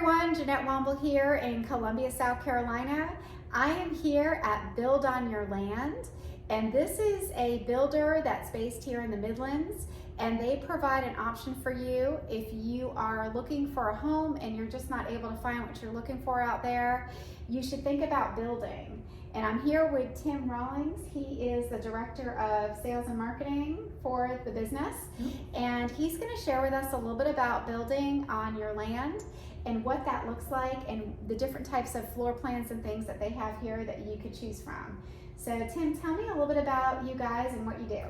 everyone, Jeannette Womble here in Columbia, South Carolina. I am here at Build on Your Land, and this is a builder that's based here in the Midlands, and they provide an option for you if you are looking for a home and you're just not able to find what you're looking for out there. You should think about building. And I'm here with Tim Rawlings. He is the Director of Sales and Marketing for the business. And he's gonna share with us a little bit about building on your land and what that looks like and the different types of floor plans and things that they have here that you could choose from. So Tim, tell me a little bit about you guys and what you do.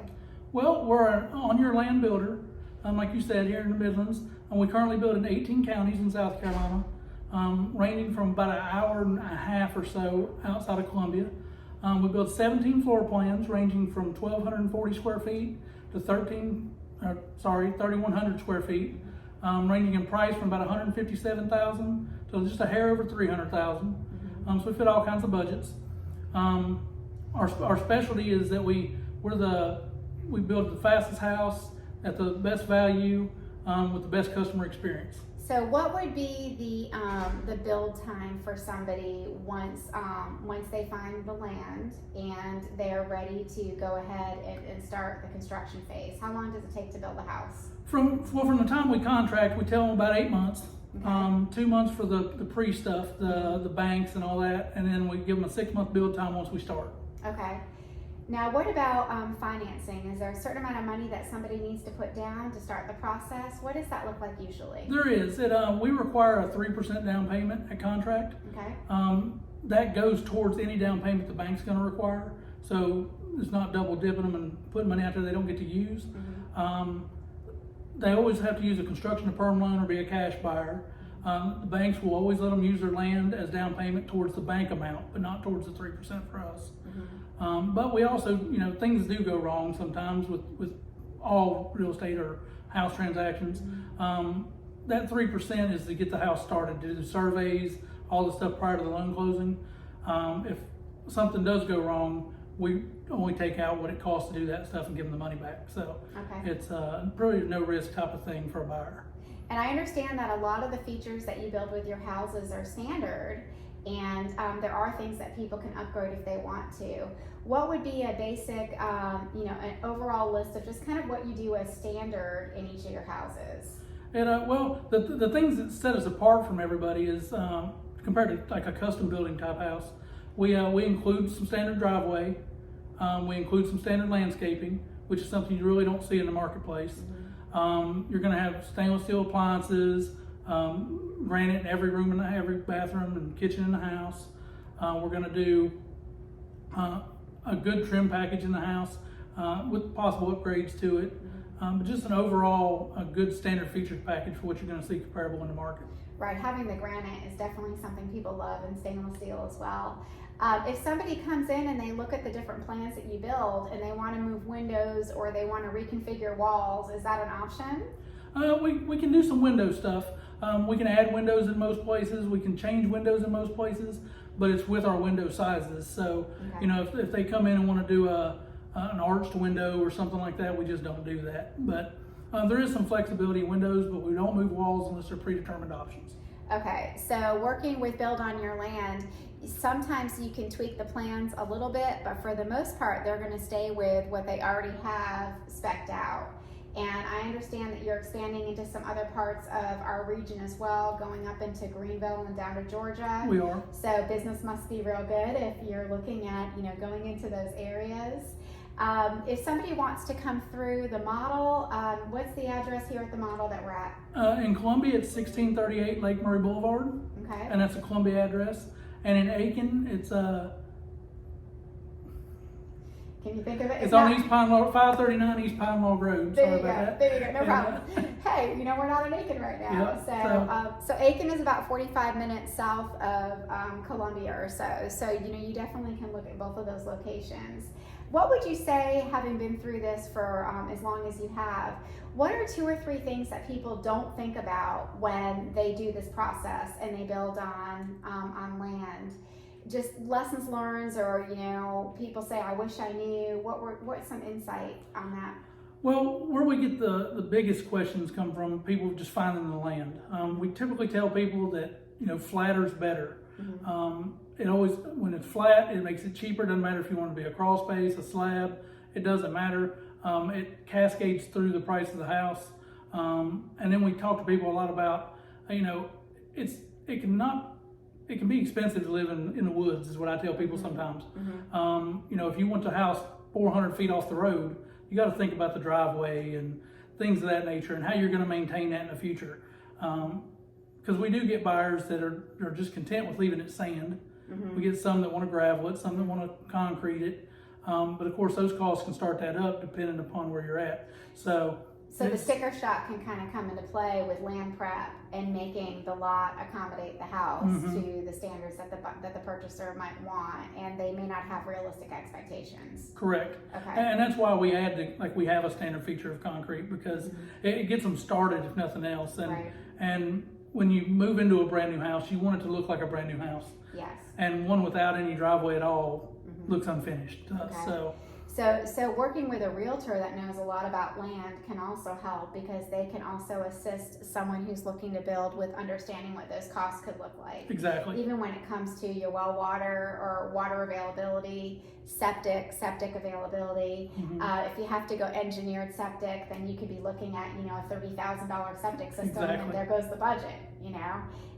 Well, we're an on-your-land builder, like you said, here in the Midlands. And we currently build in 18 counties in South Carolina. Ranging from about an hour and a half or so outside of Columbia. We built 17 floor plans ranging from 1,240 square feet to 3,100 square feet, ranging in price from about 157,000 to just a hair over 300,000. So we fit all kinds of budgets. Our specialty is that we build the fastest house at the best value with the best customer experience. So what would be the build time for somebody once they find the land and they're ready to go ahead and start the construction phase? How long does it take to build a house? From the time we contract, we tell them about 8 months. Okay. 2 months for the pre-stuff, the banks and all that, and then we give them a 6-month build time once we start. Okay. Now, what about financing? Is there a certain amount of money that somebody needs to put down to start the process? What does that look like usually? There is. We require a 3% down payment at contract. Okay. That goes towards any down payment the bank's going to require. So it's not double dipping them and putting money out there they don't get to use. They always have to use a construction or perm loan or be a cash buyer. The banks will always let them use their land as down payment towards the bank amount, but not towards the 3% for us. But we also, things do go wrong sometimes with all real estate or house transactions. That 3% is to get the house started, do the surveys, all the stuff prior to the loan closing. If something does go wrong, we only take out what it costs to do that stuff and give them the money back. So it's really no risk type of thing for a buyer. And I understand that a lot of the features that you build with your houses are standard, and there are things that people can upgrade if they want to. What would be a basic, an overall list of just kind of what you do as standard in each of your houses? And well, the things that set us apart from everybody is compared to like a custom building type house, we include some standard driveway, we include some standard landscaping, which is something you really don't see in the marketplace. You're going to have stainless steel appliances, granite in every room and every bathroom and kitchen in the house. We're going to do a good trim package in the house with possible upgrades to it. But just an overall a good standard features package for what you're going to see comparable in the market. Right, having the granite is definitely something people love, and stainless steel as well. If somebody comes in and they look at the different plans that you build and they want to move windows or they want to reconfigure walls, is that an option? We can do some window stuff. We can add windows in most places. We can change windows in most places, but it's with our window sizes. So, if they come in and want to do an arched window or something like that, we just don't do that. But there is some flexibility in windows, but we don't move walls unless they're predetermined options. Okay, so working with Build on Your Land, sometimes you can tweak the plans a little bit, but for the most part, they're going to stay with what they already have spec'd out. And I understand that you're expanding into some other parts of our region as well, going up into Greenville and down to Georgia. We are. So business must be real good if you're looking at, going into those areas. If somebody wants to come through the model, what's the address here at the model that we're at? In Columbia, it's 1638 Lake Murray Boulevard. Okay. And that's a Columbia address. And in Aiken, it's Can you think of it? It's on East Pine Log, 539 East Pine Log Road. There you go, no problem. Hey, we're not in Aiken right now. So Aiken is about 45 minutes south of Columbia or so. So, you definitely can look at both of those locations. What would you say, having been through this for as long as you have, what are 2 or 3 things that people don't think about when they do this process and they build on land? Just lessons learned, or people say, I wish I knew. What's some insight on that? Well, where we get the biggest questions come from, people just finding the land. We typically tell people that flatter's better. It always, when it's flat, it makes it cheaper. Doesn't matter if you want to be a crawl space, a slab, it doesn't matter. It cascades through the price of the house. And then we talk to people a lot about, it can be expensive to live in the woods, is what I tell people sometimes. If you want the house 400 feet off the road, you got to think about the driveway and things of that nature and how you're going to maintain that in the future. Because we do get buyers that are just content with leaving it sand. We get some that want to gravel it, some that want to concrete it. But of course, those costs can start that up depending upon where you're at. So the sticker shock can kind of come into play with land prep and making the lot accommodate the house to the standards that the purchaser might want, and they may not have realistic expectations. Correct. Okay. And that's why we add we have a standard feature of concrete, because it gets them started if nothing else. And when you move into a brand new house, you want it to look like a brand new house. Yes. And one without any driveway at all looks unfinished. So working with a realtor that knows a lot about land can also help, because they can also assist someone who's looking to build with understanding what those costs could look like. Exactly. Even when it comes to your well water or water availability, septic availability. If you have to go engineered septic, then you could be looking at, a $30,000 septic system, and there goes the budget,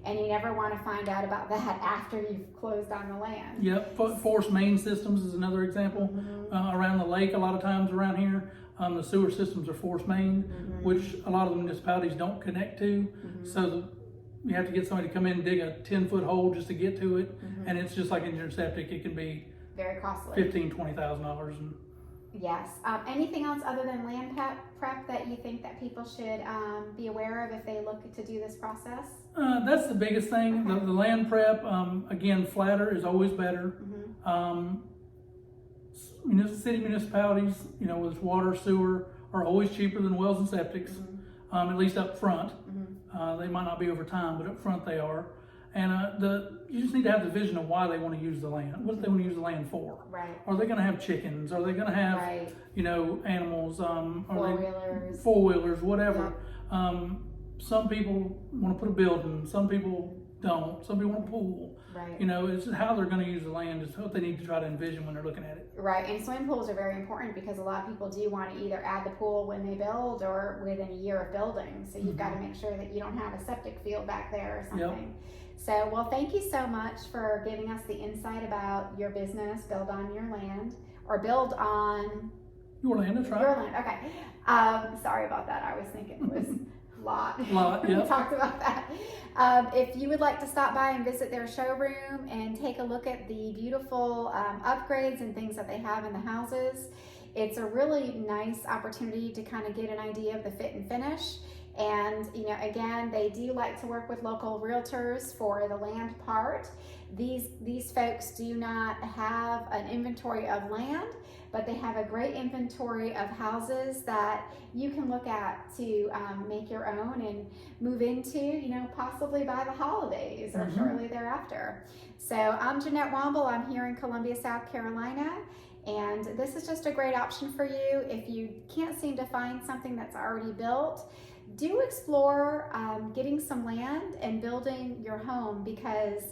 and you never want to find out about that after you've closed on the land. Yep. Forced main systems is another example. Around the lake, a lot of times around here, the sewer systems are forced main, which a lot of the municipalities don't connect to. So you have to get somebody to come in and dig a 10-foot hole just to get to it. And it's just like in your septic, it can be very costly. $15,000-$20,000. Yes. Anything else other than land prep that you think that people should be aware of if they look to do this process? That's the biggest thing. The land prep, again, flatter is always better. City municipalities, with water, sewer, are always cheaper than wells and septics, at least up front. They might not be over time, but up front they are. And you just need to have the vision of why they want to use the land. What do they want to use the land for? Right. Are they going to have chickens? Are they going to have, animals? Four-wheelers, whatever. Some people want to put a building. Some people don't. Some people want a pool. Right. It's how they're going to use the land is what they need to try to envision when they're looking at it. Right. And swimming pools are very important, because a lot of people do want to either add the pool when they build or within a year of building. So you've got to make sure that you don't have a septic field back there or something. So, well, thank you so much for giving us the insight about your business, Build on Your Land, or Build on Your Land, that's right. Your Land. Okay. Sorry about that. I was thinking it was lot. Yeah. We talked about that. If you would like to stop by and visit their showroom and take a look at the beautiful upgrades and things that they have in the houses, it's a really nice opportunity to kind of get an idea of the fit and finish. And, again, they do like to work with local realtors for the land part. These folks do not have an inventory of land, but they have a great inventory of houses that you can look at to make your own and move into, possibly by the holidays or shortly thereafter. So I'm Jeannette Womble. I'm here in Columbia, South Carolina. And this is just a great option for you. If you can't seem to find something that's already built, do explore getting some land and building your home, because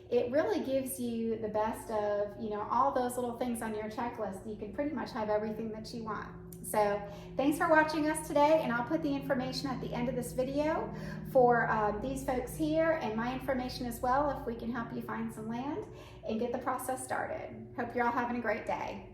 it really gives you the best of, all those little things on your checklist. You can pretty much have everything that you want. So thanks for watching us today, and I'll put the information at the end of this video for these folks here, and my information as well, if we can help you find some land and get the process started. Hope you're all having a great day.